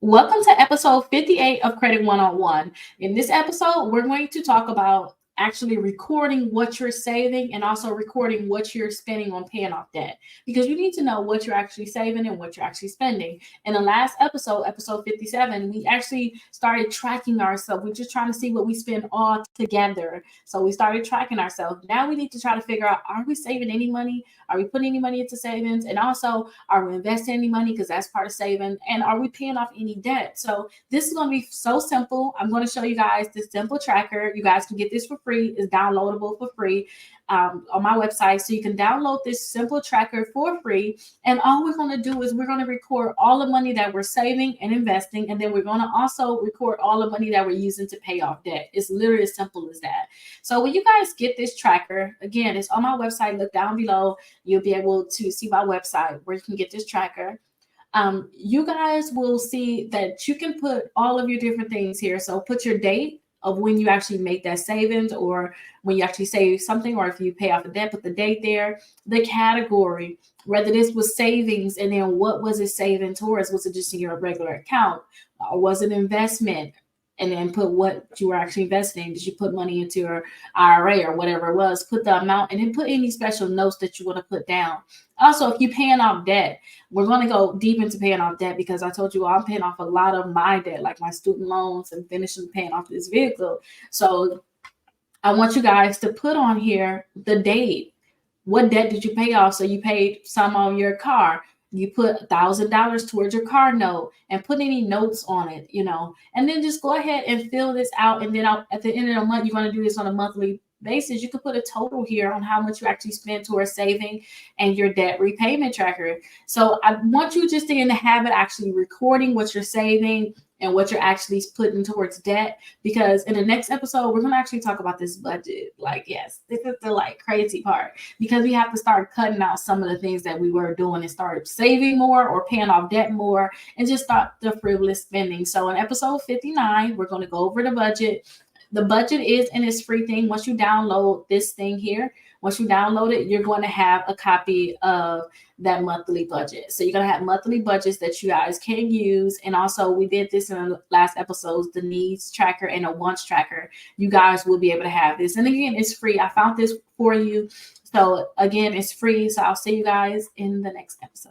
Welcome to episode 58 of Credit 101. In this episode, we're going to talk about actually recording what you're saving and also recording what you're spending on paying off debt, because you need to know what you're actually saving and what you're actually spending. In the last episode, episode 57, we actually started tracking ourselves. We're just trying to see what we spend all together. So we started tracking ourselves. Now we need to try to figure out, are we saving any money? Are we putting any money into savings? And also, are we investing any money? Because that's part of saving. And are we paying off any debt? So this is going to be so simple. I'm going to show you guys this simple tracker. You guys can get this for free. It's downloadable for free on my website. So you can download this simple tracker for free. And all we're going to do is we're going to record all the money that we're saving and investing. And then we're going to also record all the money that we're using to pay off debt. It's literally as simple as that. So when you guys get this tracker, again, it's on my website. Look down below. You'll be able to see my website where you can get this tracker. You guys will see that you can put all of your different things here. So put your date of when you actually make that savings, or when you actually save something, or if you pay off a debt, put the date there, the category, whether this was savings, and then what was it saving towards? Was it just in your regular account, or was it investment? And then put what you were actually investing. Did you put money into your IRA or whatever it was? Put the amount, and then put any special notes that you want to put down. Also, if you're paying off debt, we're going to go deep into paying off debt, because I told you I'm paying off a lot of my debt, like my student loans, and finishing paying off this vehicle. So I want you guys to put on here the date. What debt did you pay off? So you paid some on your car. You put $1,000 towards your car note, and put any notes on it, and then just go ahead and fill this out. And then at the end of the month, you're going to do this on a monthly basis. You can put a total here on how much you actually spend towards saving and your debt repayment tracker. So I want you just to get in the habit actually recording what you're saving and what you're actually putting towards debt, because in the next episode, we're going to actually talk about this budget. Like, yes, this is the crazy part, because we have to start cutting out some of the things that we were doing and start saving more or paying off debt more, and just start the frivolous spending. So in episode 59, we're going to go over the budget. The budget is in this free thing. Once you download this thing here, once you download it, you're going to have a copy of that monthly budget. So you're going to have monthly budgets that you guys can use. And also, we did this in the last episodes, the needs tracker and a wants tracker. You guys will be able to have this. And again, it's free. I found this for you. So again, it's free. So I'll see you guys in the next episode.